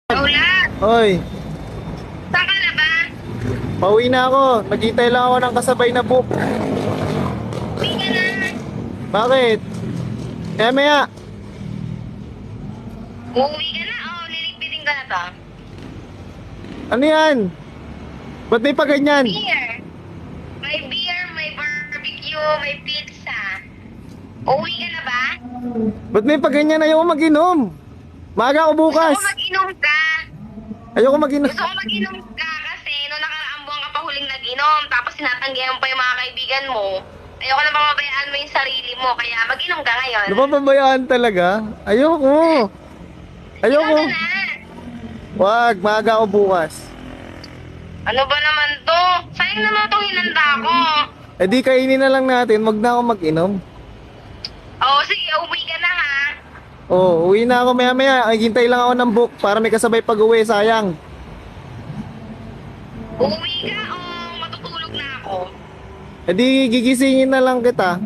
Ulat! Oy, Saan ka na ba? pauwi na ako. Naghintay lang ako ng kasabay na book. Uwi ka na. Bakit? Maya. Uuwi ka na o liligpitin ka na to? Ano yan? Ba't may pa ganyan? Beer, may barbecue, may pizza. Uuwi ka na ba? Ba't may pa ganyan? Ayoko mag-inom. Maaga ako bukas. Gusto ko mag-inom ka. Ayoko mag-inom. Gusto ko mag-inom ka kasi noong nakaraang buwan ka pa huling nag-inom tapos sinatanggihan mo pa yung mga kaibigan mo. Ayoko na mababayaan mo yung sarili mo kaya mag-inom ka ngayon. Napapabayaan talaga? Ayoko. Ayoko. Ikaw na. Wag, maaga ako bukas. Ano ba naman to? Sayang naman itong hinanda ko. Eh di kainin na lang natin. Wag na ako mag-inom. Oo, sige, uwi ka na ha. Oh, uwi na ako maya. Hintay lang ako ng book para may kasabay pag-uwi. Sayang. Uuwi ka o matutulog na ako? Eh di gigisingin na lang kita.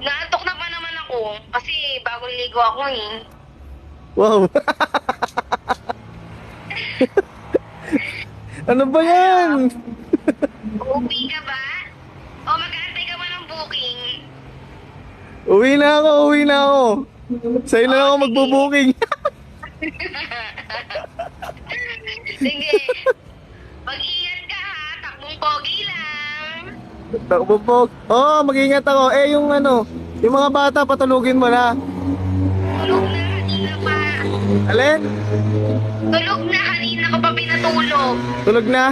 Naantok na pa naman ako kasi bagong ligo ako eh. Wow. Ano ba yan? Uuwi ka ba? O mag-aantay ka ba ng booking? Uwi na ako. Sa'yo na lang ako magbo-booking. Sige. Mag-ingat ka ha. Takbong pogi lang. Takbo po. Oo, mag-ingat ako. Eh, yung mga bata, patulugin mo na. Tulog na kanina pa. Alin? Tulog na kanina ko pa pinatulog. Tulog na?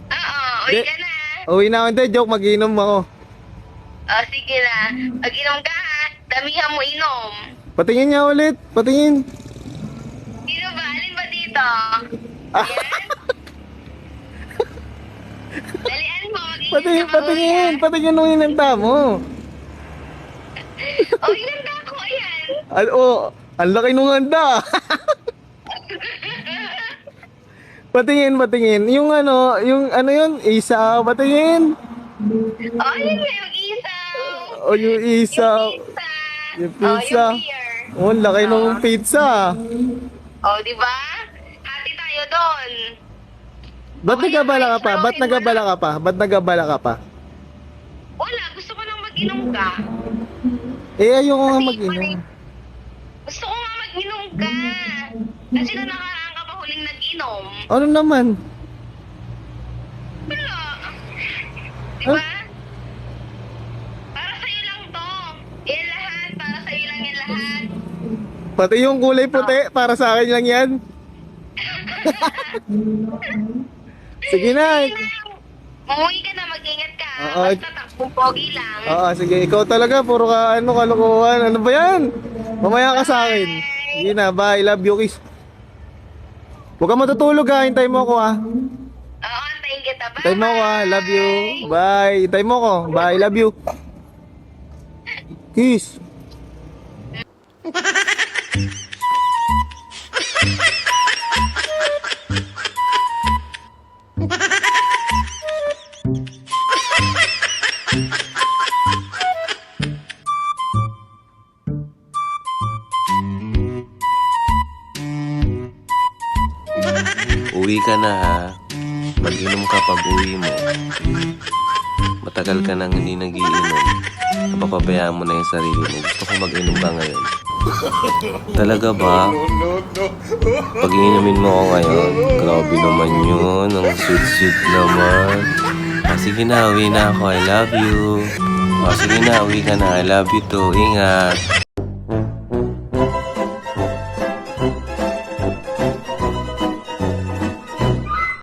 Oo, uwi ka na. Uwi na ako. Hindi, joke, mag-inom ako. O sige na. Mag-inom ka ha. Damihan mo inom. Patingin niya ulit. Patingin. Sino ba? Alin ba dito? Ayan? Dalian mo. Mag-ingat ka Patingin. Patingin nung inanta mo. O, inanda ko. Ayan. Ang laki nung handa. Patingin. Yung yun, isaw. Patingin. O, ayun may mag-isaw. O, yung isaw. Yung Yung pizza. pizza. O, yung beer. Oh, ang laki nung pizza. O, di ba? Hati tayo doon. Ba't nagabala ka pa? Wala, gusto ko nang mag-inom ka. Eh, ayoko nga Kasi mag-inom. Gusto ko nga mag-inom ka. Kasi na nakaraan ka pa huling nag-inom. Ano naman? Wala. Di ba? Para sa'yo lang to. Yan lahat. Para sa'yo lang yan lahat. Pati yung kulay puti, para sa akin lang yan. Sige na. Umuwi ka na, mag-ingat ka. Oo. Basta takbong pogi lang. Oo, sige. Ikaw talaga, puro ka, kalokohan. Ano ba yan? Mamaya ka sa akin. Sige na, bye. Love you, kiss. Huwag ka matutulog ha. Hintay mo ako ha. Oo, antayin kita. Bye. Hintay mo ako ha. Love you. Bye. Hintay mo ako. Bye. Love you. Kiss. Uwi ka na ha. Mag-inom ka pag uwi mo. Matagal ka nang hindi nag-iinom. Napapabayaan mo na yung sarili mo. Gusto ko mag-inom ka ngayon. Talaga ba? Pag iinumin mo ako ngayon, grabe naman yun. Ang sweet-sweet naman. Sige na, uwi na ako. I love you. Sige na, uwi ka na. I love you too. Ingat.